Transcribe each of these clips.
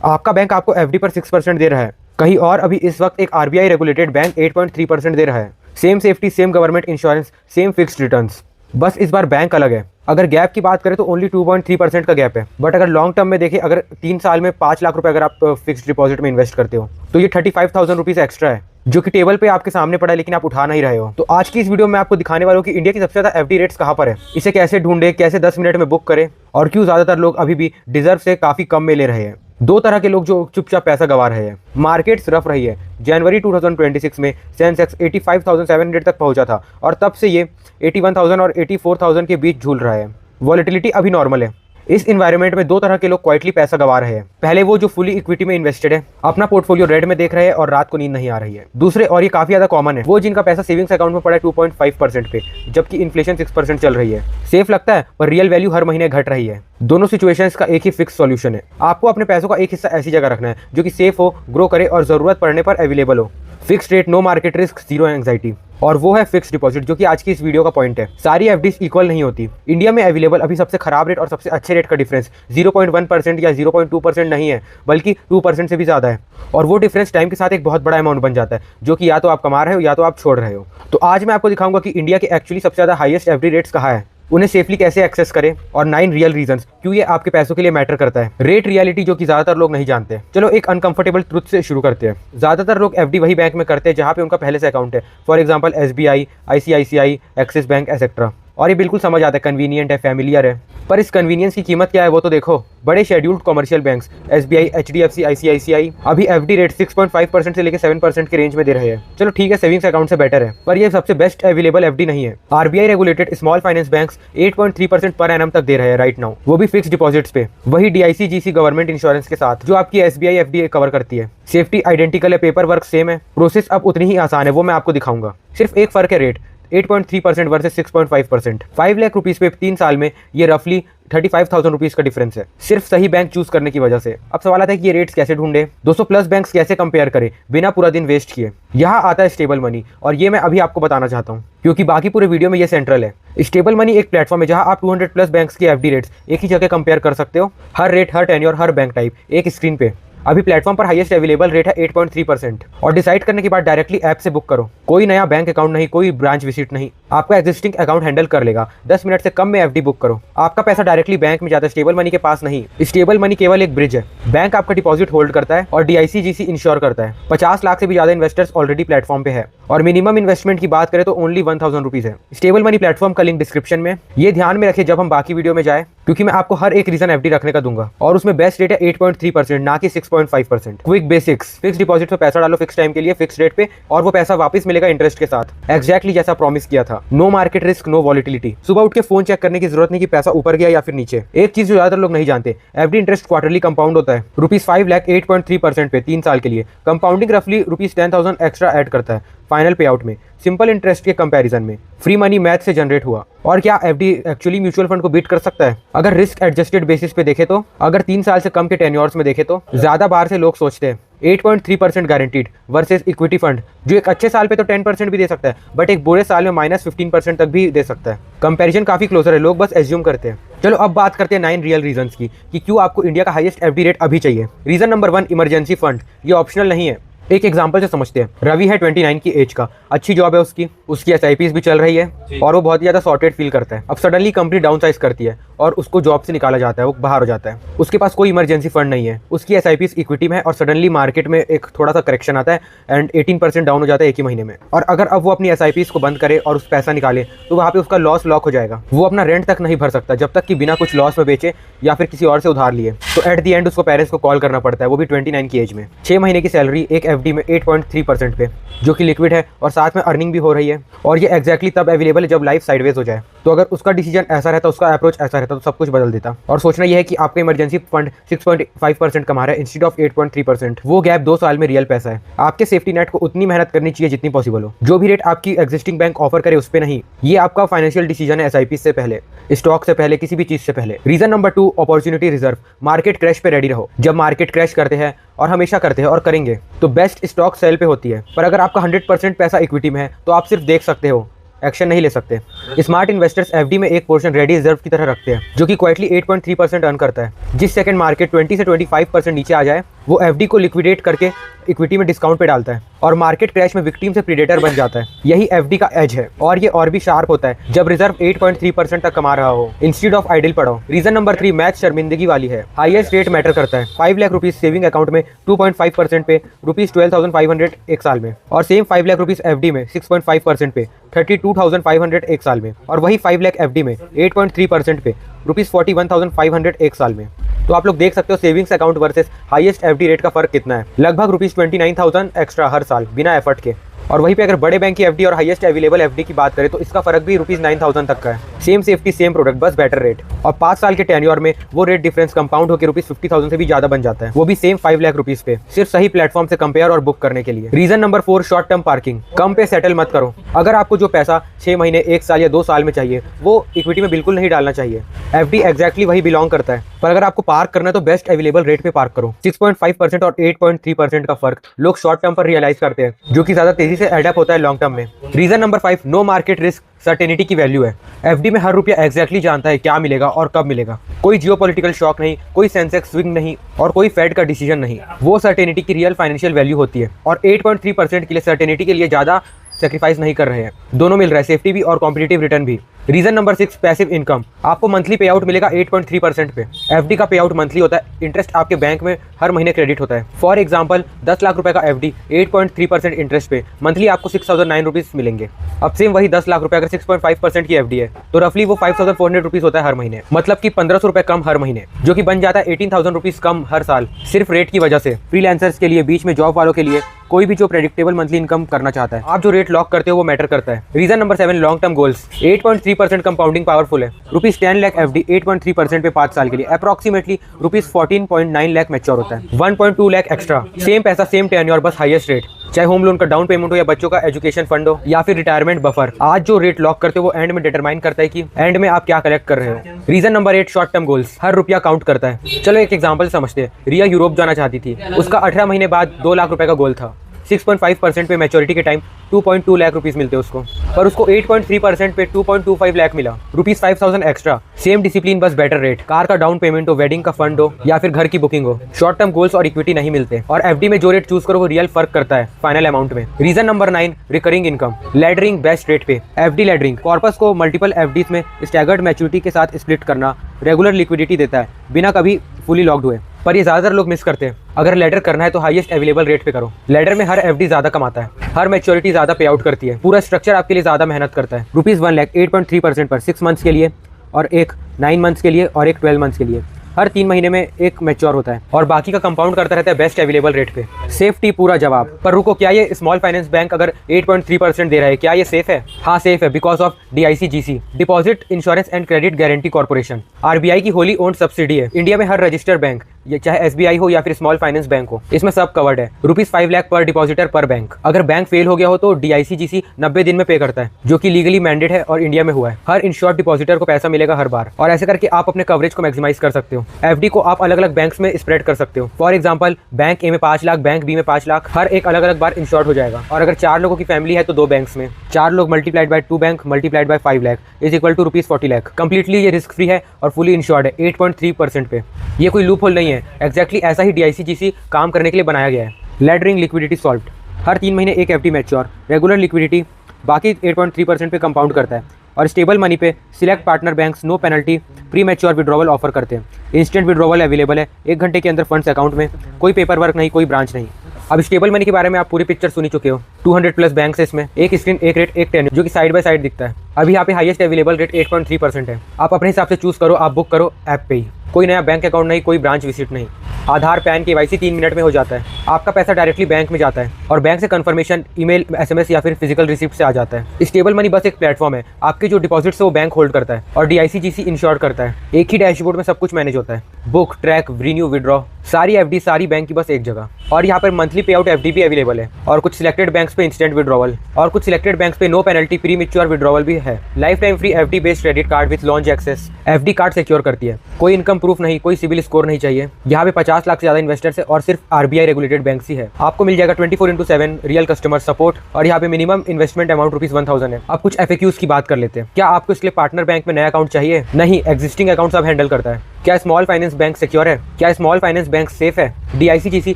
आपका बैंक आपको एफडी पर 6% दे रहा है, कहीं और अभी इस वक्त एक आरबीआई रेगुलेटेड बैंक 8.3% दे रहा है। Same safety, same government insurance, same fixed returns, बस इस बार बैंक अलग है। अगर गैप की बात करें तो ओनली 2.3% का गैप है, बट अगर लॉन्ग टर्म में देखें, अगर 3 साल में 5 लाख रुपए अगर आप फिक्स्ड डिपॉजिट में इन्वेस्ट करते हो तो ये 35,000 रुपीज़ एक्स्ट्रा है, जो कि टेबल पे आपके सामने पड़ा है लेकिन आप उठा नहीं रहे हो। तो आज की इस वीडियो में आपको दिखाने वाला हूँ कि इंडिया की सबसे ज़्यादा एफडी रेट्स कहाँ पर है, इसे कैसे ढूंढे, कैसे 10 मिनट में बुक करें, और क्यों ज़्यादातर लोग अभी भी डिजर्व से काफ़ी कम में ले रहे हैं। दो तरह के लोग जो चुपचाप पैसा गंवा रहे हैं। मार्केट्स रफ रही है। जनवरी 2026 में सेंसेक्स 85,700 तक पहुंचा था और तब से ये 81,000 और 84,000 के बीच झूल रहा है। वॉलेटिलिटी अभी नॉर्मल है। इस इन्वायरमेंट में दो तरह के लोग क्वाइटली पैसा गंवा रहे हैं। पहले वो जो फुली इक्विटी में इन्वेस्टेड है, अपना पोर्टफोलियो रेड में देख रहे हैं और रात को नींद नहीं आ रही है। दूसरे, और ये काफी ज्यादा कॉमन है, वो जिनका पैसा सेविंग्स अकाउंट में पड़ा है 2.5% पे, जबकि इन्फ्लेशन 6% चल रही है। सेफ लगता है पर रियल वैल्यू हर महीने घट रही है। दोनों सिचुएशंस का एक ही फिक्स सॉल्यूशन है। आपको अपने पैसों का एक हिस्सा ऐसी जगह रखना है जो कि सेफ हो, ग्रो करे और जरूरत पड़ने पर अवेलेबल हो। Fix rate, no market risk, zero anxiety, और वो है फिक्स डिपॉजिट, जो कि आज की इस वीडियो का पॉइंट है। सारी एफडीज इक्वल नहीं होती। इंडिया में अवेलेबल अभी सबसे खराब रेट और सबसे अच्छे रेट का डिफरेंस 0.1% या 0.2% नहीं है, बल्कि 2% से भी ज़्यादा है। और वो डिफरेंस टाइम के साथ एक बहुत बड़ा अमाउंट बन जाता है, जो कि या तो आप कमा रहे हो या तो आप छोड़ रहे हो। तो आज मैं आपको दिखाऊंगा कि इंडिया के एक्चुअली सबसे ज़्यादा हाईएस्ट एफडी रेट्स कहाँ है, उन्हें सेफली कैसे एक्सेस करें, और 9 रियल रीजंस क्यों ये आपके पैसों के लिए मैटर करता है। रेट रियलिटी जो कि ज़्यादातर लोग नहीं जानते। चलो एक अनकंफर्टेबल ट्रुथ से शुरू करते हैं। ज़्यादातर लोग एफडी वही बैंक में करते हैं जहाँ पे उनका पहले से अकाउंट है, for example SBI, ICICI, axis bank etcetera. और ये बिल्कुल समझ आता है, कन्वीनियंट है, फैमिलियर है, पर इस कन्वीनियंस की कीमत क्या है वो तो देखो। बड़े scheduled commercial banks SBI, HDFC, ICICI अभी एफडी रेट 6.5% से लेकर 7% के रेंज में दे रहे हैं। चलो ठीक है, सेविंग्स अकाउंट से बेटर है, पर ये सबसे बेस्ट अवेलेबल एफडी नहीं है। RBI regulated small finance banks 8.3% per annum तक दे रहे हैं राइट नाउ, वो भी फिक्स डिपॉजिट्स पे। वही DICGC गवर्नमेंट इंश्योरेंस के साथ, जो आपकी SBI एफडी कवर करती है। सेफ्टी आइडेंटिकल है, पेपर वर्क सेम है, प्रोसेस अब उतनी ही आसान है, वो मैं आपको दिखाऊंगा। सिर्फ एक फर्क है, रेट 8.3% वर्सेस 6.5%। 5 लाख रुपीज़ पे 3 साल में ये रफली 35,000 रुपीज़ का डिफरेंस है, सिर्फ सही बैंक चूज करने की वजह से। अब सवाल आता है कि ये रेट्स कैसे ढूंढे, 200+ बैंक्स कैसे कंपेयर करें बिना पूरा दिन वेस्ट किए। यहाँ आता है स्टेबल मनी, और ये मैं अभी आपको बताना चाहता हूँ क्योंकि बाकी पूरे वीडियो में ये सेंट्रल है। स्टेबल मनी एक प्लेटफॉर्म है जहाँ आप 200+ बैंक्स की एफडी रेट्स एक ही जगह कंपेयर कर सकते हो। हर रेट, हर टेन्योर, हर बैंक टाइप एक स्क्रीन पे। अभी प्लेटफॉर्म पर हाईएस्ट अवेलेबल रेट है 8.3%, और डिसाइड करने के बाद डायरेक्टली ऐप से बुक करो। कोई नया बैंक अकाउंट नहीं, कोई ब्रांच विजिट नहीं, आपका एग्जिस्टिंग अकाउंट हैंडल कर लेगा। 10 मिनट से कम में एफडी बुक करो। आपका पैसा डायरेक्टली बैंक में जाता है, स्टेबल मनी के पास नहीं। स्टेबल मनी केवल एक ब्रिज है। बैंक आपका डिपॉजिट होल्ड करता है और DICGC इंश्योर करता है। 50 लाख से भी ज्यादा इन्वेस्टर्स ऑलरेडी प्लेटफॉर्म पे है, और मिनिमम इन्वेस्टमेंट की बात करें तो ओनली 1,000 रुपीज है। स्टेबल मनी प्लेटफॉर्म का लिंक डिस्क्रिप्शन में। ये ध्यान में रखिए जब हम बाकी वीडियो में जाए, क्योंकि मैं आपको हर एक रीजन एफडी रखने का दूंगा, और उसमें बेस्ट रेट है 8.3%, ना कि 6.5%। क्विक बेसिक्स, फिक्स डिपॉजिट पे पैसा डालो फिक्स टाइम के लिए, फिक्स रेट पे, और वो पैसा वापस मिलेगा इंटरेस्ट के साथ, एग्जैक्टली जैसा प्रॉमिस किया था। No market risk, no volatility. सुबह उठ के फोन चेक करने की जरूरत नहीं कि पैसा ऊपर गया या फिर नीचे। एक चीज जो ज्यादातर लोग नहीं जानते, एफडी इंटरेस्ट क्वार्टरली कंपाउंड होता है। ₹5 लाख 8.3% पे 3 साल के लिए। कंपाउंडिंग रफली ₹10,000 एक्स्ट्रा ऐड करता है फाइनल पे आउट में, सिंपल इंटरेस्ट के कंपैरिजन में। फ्री मनी मैथ से जनरेट हुआ। और क्या एफडी एक्चुअली म्यूचुअल फंड को बीट कर सकता है? अगर रिस्क एडजस्टेड बेसिस पे देखे तो, अगर 3 साल से कम के टेन्योर्स में देखे तो, ज्यादा बार से लोग सोचते हैं 8.3% गारंटीड वर्सेस इक्विटी फंड, जो एक अच्छे साल पे तो 10% भी दे सकता है, बट एक बुरे साल में -15% तक भी दे सकता है। कंपैरिजन काफी क्लोजर है, लोग बस एज्यूम करते हैं। चलो अब बात करते हैं 9 रियल रीजंस की कि क्यों आपको इंडिया का हाईएस्ट एफडी रेट अभी चाहिए। Reason number 1, emergency fund. ये ऑप्शनल नहीं है। एक एग्जांपल से समझते हैं। रवि है 29 की एज का, अच्छी जॉब है उसकी SIPs भी चल रही है और वो बहुत ही ज़्यादा सॉर्टेड फील करता है। अब सडनली कंपनी डाउन साइज करती है और उसको जॉब से निकाला जाता है, वो बाहर हो जाता है। उसके पास कोई इमरजेंसी फंड नहीं है, उसकी SIPs इक्विटी में है, और सडनली मार्केट में एक थोड़ा सा करेक्शन आता है एंड 18% डाउन हो जाता है एक ही महीने में। और अगर अब वो अपनी SIPs को बंद करे और उस पैसा निकाले तो वहाँ पे उसका लॉस लॉक हो जाएगा। वो अपना रेंट तक नहीं भर सकता जब तक कि बिना कुछ लॉस में बेचे या फिर किसी और से उधार लिए। तो एट दी एंड उसको पेरेंट्स को कॉल करना पड़ता है, वो भी 29 की एज में। 6 महीने की सैलरी एक एफडी में 8.3% पे, जो कि लिक्विड है और साथ में अर्निंग भी हो रही है। और ये एग्जैक्टली तब अवेलेबल है जब लाइफ साइडवेज हो जाए। तो अगर उसका डिसीजन ऐसा रहता, उसका अप्रोच ऐसा रहता, तो सब कुछ बदल देता। और सोचना यह है कि आपका इमरजेंसी फंड 6.5% कमा रहा है इंस्टेड ऑफ 8.3%। वो गैप 2 साल में रियल पैसा है। आपके सेफ्टी नेट को उतनी मेहनत करनी चाहिए जितनी पॉसिबल हो। जो भी रेट आपकी एग्जिस्टिंग बैंक ऑफर करे उस पर नहीं। ये आपका फाइनेंशियल डिसीजन है, SIP से पहले, स्टॉक से पहले, किसी भी चीज से पहले। Reason number 2, opportunity reserve. Market crash पे रेडी रहो। जब मार्केट क्रैश करते हैं, और हमेशा करते हैं और करेंगे, तो बेस्ट स्टॉक सेल पे होती है। पर अगर आपका 100% पैसा इक्विटी में है तो आप सिर्फ देख सकते हो, एक्शन नहीं ले सकते। स्मार्ट इन्वेस्टर्स एफडी में एक पोर्शन रेडी रिजर्व की तरह रखते हैं, जो कि क्वाइटली 8.3% अर्न करता है। जिस सेकंड मार्केट 20 से 25% नीचे आ जाए, वो एफडी को लिक्विडेट करके इक्विटी में डिस्काउंट पे डालता है और मार्केट क्रैश में विक्टिम से प्रीडेटर बन जाता है। यही एफडी का एज है, और ये और भी शार्प होता है जब रिजर्व 8.3% तक कमा रहा हो इंस्टेड ऑफ आइडल पड़ो। रीजन नंबर 3 मैच शर्मिंदगी वाली है। हाईएस्ट रेट मैटर करता है। 5 लाख रुपीज सेविंग अकाउंट में 2.5% पे ₹12,500 एक साल में, और सेम 5 लाख रुपीज एफडी में 6.5% पे 32,500 एक साल में, और वही 5 लाख एफडी में 8.3% पे ₹41,500 एक साल में। तो आप लोग देख सकते हो savings account versus highest FD rate का फर्क कितना है। लगभग ₹29,000 एक्स्ट्रा हर साल बिना एफर्ट के। और वहीं पे अगर बड़े बैंक की एफडी और हाईएस्ट अवेलेबल एफडी की बात करें तो इसका फर्क भी ₹9,000 तक का है। सेम सेफ्टी सेम प्रोडक्ट, बस बेटर रेट। और 5 साल के टेन्योर में वो रेट डिफरेंस कंपाउंड होकर ₹50,000 से भी ज्यादा बन जाता है, वो भी सेम 5 लाख रुपीज पे, सिर्फ सही प्लेटफॉर्म से कंपेयर और बुक करने के लिए। Reason number 4 short term parking. कम पे सेटल मत करो। अगर आपको जो पैसा 6 महीने, 1 साल या 2 साल में चाहिए, वो इक्विटी में बिल्कुल नहीं डालना चाहिए। एफडी एग्जैक्टली वही बिलोंग करता है, पर अगर आपको पार्क करना है तो बेस्ट अवेलेबल रेट पे पार्क करो। 6.5% और 8.3% का फर्क लोग शॉर्ट टर्म पर रियलाइज करते हैं, जो कि ज्यादा तेजी से एडअप होता है लॉन्ग टर्म में। Reason number 5 no market risk certainty की वैल्यू है। एफडी में हर रुपया एग्जैक्टली जानता है क्या मिलेगा और कब मिलेगा। कोई जियोपॉलिटिकल शॉक नहीं, कोई सेंसेक्स स्विंग नहीं, और कोई फेड का डिसीजन नहीं। वो सर्टेनिटी की रियल फाइनेंशियल वैल्यू होती है, और 8.3% के लिए सर्टेनिटी के लिए ज्यादा सेक्रीफाइस नहीं कर रहे हैं। दोनों मिल रहा है, सेफ्टी भी और कॉम्पिटिटिव रिटर्न भी। Reason number 6 passive income. आपको मंथली पे आउट मिलेगा 8.3% पे। एफडी का पे आउट मंथली होता है, इंटरेस्ट आपके बैंक में हर महीने क्रेडिट होता है। फॉर एग्जांपल 10 लाख रुपए का एफडी 8.3% इंटरेस्ट पे मंथली आपको 6,009 रुपीज मिलेंगे। अब सेम वही 10 लाख रुपए अगर 6.5% की एफडी है तो रफली वो 5,400 रुपीज होता है हर महीने, मतलब कि 1,500 रुपए कम हर महीने, जो कि बन जाता है 18,000 रुपीज कम हर साल, सिर्फ रेट की वजह से। फ्रीलांसर्स के लिए, बीच में जॉब वालों के लिए, कोई भी जो प्रेडिक्टेबल मंथली इनकम करना चाहता है, आप जो रेट लॉक करते हो वो मैटर करता है। Reason number 7 long term goals. 8.3% compounding powerful है। ₹10 लाख एफडी 8.3% पे 5 साल के लिए अप्रोक्सीमेटली ₹14.9 लाख मैच्योर होता है। 1.2 लाख एक्स्ट्रा, सेम पैसा सेम टेन्योर, बस हाईएस्ट रेट। चाहे होम लोन का डाउन पेमेंट हो, या बच्चों का एजुकेशन फंड हो, या फिर रिटायरमेंट बफर, आज जो रेट लॉक करते हो वो एंड में डिटरमाइन करता है कि एंड में आप क्या कलेक्ट कर रहे हो। Reason number 8 short term goals. हर रुपया काउंट करता है। चलो एक एग्जांपल समझते हैं। रिया यूरोप जाना चाहती थी, उसका 18 महीने बाद 2 लाख रुपए का गोल था। 6.5% पे मैच्योरिटी के टाइम 2.2 लाख रुपीस मिलते उसको, पर उसको 8.3% पे 2.25 लाख मिला, ₹5,000 एक्स्ट्रा। सेम डिसिप्लिन, बस बेटर रेट। कार का डाउन पेमेंट हो, वेडिंग का फंड हो, या फिर घर की बुकिंग हो, शॉर्ट टर्म गोल्स और इक्विटी नहीं मिलते। और एफडी में जो रेट चूज करो वो रियल फर्क करता है फाइनल अमाउंट में। Reason number 9 recurring income. Laddering best rate पे। एफडी लैडरिंग कॉर्पस को मल्टीपल एफडीज में स्टैगर्ड मैच्योरिटी के साथ स्प्लिट करना रेगुलर लिक्विडिटी देता है, बिना कभी फुली लॉक्ड हुए। पर ये ज्यादातर लोग मिस करते हैं। अगर लैडर करना है तो हाईएस्ट अवेलेबल रेट पे करो। लैडर में हर एफडी ज्यादा कमाता है, हर मैच्योरिटी ज्यादा पे आउट करती है, पूरा स्ट्रक्चर आपके लिए ज्यादा मेहनत करता है। ₹1 लाख 8.3% पर 6 मंथ्स के लिए, और एक 9 मंथ्स के लिए, और एक 12 मंथ्स के लिए। हर 3 महीने में एक मैच्योर होता है, और बाकी का कंपाउंड करता रहता है बेस्ट अवेलेबल रेट पे। सेफ्टी पूरा जवाब। पर रुको, क्या ये स्मॉल फाइनेंस बैंक अगर 8.3% दे रहा है, क्या ये सेफ है? हाँ सेफ है, because of DICGC, deposit insurance and credit guarantee corporation. RBI की होली ओन्ड सब्सिडी है। इंडिया में हर रजिस्टर्ड बैंक, ये चाहे SBI हो या फिर स्मॉल फाइनेंस बैंक हो, इसमें सब कवर्ड है। ₹5 लाख पर डिपॉजिटर पर बैंक। अगर बैंक फेल हो गया हो तो DICGC 90 दिन में पे करता है, जो कि लीगली मैंडेट है और इंडिया में हुआ है। हर इंश्योर्ड डिपॉजिटर को पैसा मिलेगा हर बार, और ऐसे करके आप अपने कवरेज को मैक्सिमाइज कर सकते हो। एफडी को आप अलग अलग बैंक्स में स्प्रेड कर सकते हो। फॉर एग्जांपल बैंक ए में 5 लाख, बैंक बी में 5 लाख, हर एक अलग अलग बार इंश्योर्ड हो जाएगा। और अगर 4 लोगों की फैमिली है तो 2 बैंक्स में 4 लोग multiplied by 2 bank multiplied by 5 lakh is equal to ₹40 lakh. Completely ये रिस्क फ्री है और फुली इंश्योर्ड है 8.3% पे। ये कोई लूप होल नहीं है, एक्जैक्टली ऐसा ही DICGC काम करने के लिए बनाया गया है। लैडरिंग लिक्विडिटी सॉल्व। हर 3 महीने एक एफडी मैच्योर, रेगुलर लिक्विडिटी, बाकी 8.3% पे कंपाउंड करता है। और स्टेबल मनी पे select partner banks no penalty premature withdrawal offer करते हैं। इंस्टेंट विड्रॉवल अवेलेबल है 1 घंटे के अंदर फंड्स अकाउंट में, कोई पेपर वर्क नहीं, कोई ब्रांच नहीं। अब स्टेबल मनी के बारे में आप पूरी पिक्चर सुनी चुके हो। 200+ बैंक है इसमें, एक स्क्रीन, एक रेट, एक टेन्योर, जो कि साइड बाय साइड दिखता है। अभी यहाँ पे हाईएस्ट अवेलेबल रेट 8.3% है। आप अपने हिसाब से चूज करो, आप बुक करो ऐप पे ही। कोई नया बैंक अकाउंट नहीं, कोई ब्रांच विजिट नहीं। आधार, पैन, KYC 3 मिनट में हो जाता है। आपका पैसा डायरेक्टली बैंक में जाता है और बैंक से कंफर्मेशन ईमेल, SMS या फिर फिजिकल रिसिप्ट से आ जाता है। स्टेबल मनी बस एक प्लेटफॉर्म है, आपके जो डिपॉजिट है वो बैंक होल्ड करता है और DICGC इंश्योर करता है। एक ही डैशबोर्ड में सब कुछ मैनेज होता है, बुक, ट्रैक, रिन्यू, विड्रॉ, सारी एफडी, सारी बैंक की बस एक जगह। और यहाँ पर मंथली पे आउट एफडी भी अवेलेबल है और कुछ सिलेक्टेड बैंक्स पे इंस्टेंट विड्रॉवल और कुछ सिलेक्टेड बैंक्स पे no penalty premature withdrawal भी है। Lifetime free FD based credit card with lounge access. FD card secure करती है, कोई इनकम प्रूफ नहीं, कोई सिविल स्कोर नहीं चाहिए। यहाँ पे 50 लाख से ज्यादा इन्वेस्टर्स है और सिर्फ आरबीआई रेगुलेटेड बैंक ही है। आपको मिल जाएगा 24/7 रियल कस्टमर सपोर्ट और यहाँ पे मिनिमम इन्वेस्टमेंट अमाउंट ₹1000 है। अब कुछ एफएक्यूज की बात कर लेते हैं। क्या आपको इसके लिए पार्टनर बैंक में नया अकाउंट चाहिए? नहीं, एग्जिस्टिंग अकाउंट सब हैंडल करता है। क्या स्मॉल फाइनेंस बैंक सिक्योर है? क्या स्मॉल फाइनेंस बैंक सेफ है? डीआईसीजीसी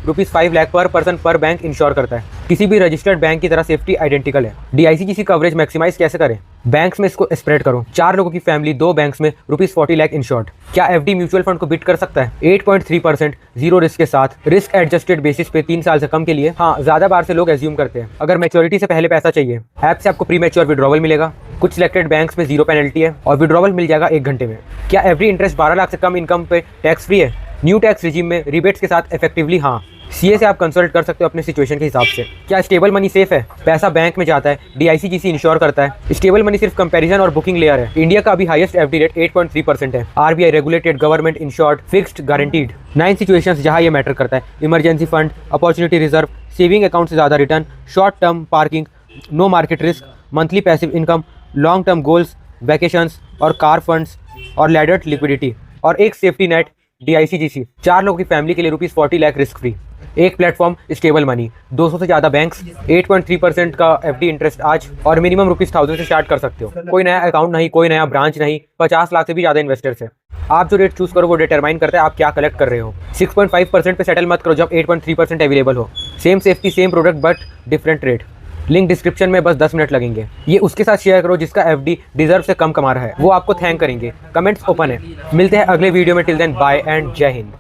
₹5 लाख पर पर्सन पर बैंक इंश्योर करता है। किसी भी रजिस्टर्ड बैंक की तरह सेफ्टी आइडेंटिकल है। डीआईसीजीसी कवरेज मैक्सिमाइज कैसे करें? बैंक्स में इसको स्प्रेड करो। 4 लोगों की फैमिली 2 बैंक्स में ₹40 लाख इंश्योर्ड। क्या एफडी म्यूचुअल फंड को बीट कर सकता है? 8.3% जीरो रिस्क के साथ रिस्क एडजस्टेड बेसिस पे 3 साल से कम के लिए। हाँ, ज्यादा बार से लोग एज्यूम करते हैं। अगर मैच्योरिटी से पहले पैसा चाहिए, ऐप से आपको प्री मैच्योर विड्रॉवल मिलेगा। कुछ सिलेक्टेड बैंक्स में 0 पेनल्टी है और विड्रॉवल मिल जाएगा 1 घंटे में। क्या एफडी इंटरेस्ट 12 लाख से कम इनकम पे टैक्स फ्री है? न्यू टैक्स रिजीम में रिबेट्स के साथ इफेक्टिवली हाँ। सीए से आप कंसल्ट कर सकते हो अपने सिचुएशन के हिसाब से। क्या स्टेबल मनी सेफ है? पैसा बैंक में जाता है, डीआईसीजीसी इंश्योर करता है। स्टेबल मनी सिर्फ कंपैरिजन और बुकिंग लेयर है। इंडिया का अभी हाईएस्ट एफडी रेट 8.3% है। RBI regulated, government insured, fixed, guaranteed. 9 situations जहां ये मैटर करता है: emergency fund, opportunity reserve, saving account से ज्यादा return, short term parking, no market risk, monthly passive income, long term goals, vacations और car funds और laddered liquidity और एक सेफ्टी नेट डीआईसीजीसी। 4 लोगों की फैमिली के लिए ₹40 लाख रिस्क फ्री। एक प्लेटफॉर्म स्टेबल मनी, 200 से ज्यादा बैंक्स, 8.3% का एफडी इंटरेस्ट आज और मिनिमम ₹1000 से स्टार्ट कर सकते हो। कोई नया अकाउंट नहीं, कोई नया ब्रांच नहीं, 50 लाख से भी ज्यादा इन्वेस्टर्स है। आप जो रेट चूज करो वो डिटरमाइन करता है आप क्या कलेक्ट कर रहे हो। 6.5% पे सेटल मत करो जब 8.3% अवेलेबल हो। Same safety, same product but different rate. Link description में, बस 10 मिनट लगेंगे। ये उसके साथ शेयर करो जिसका एफडी डिजर्व से कम कमा रहा है, वो आपको थैंक करेंगे। कमेंट्स ओपन है। मिलते हैं अगले वीडियो में। टिल देन बाय एंड जय हिंद।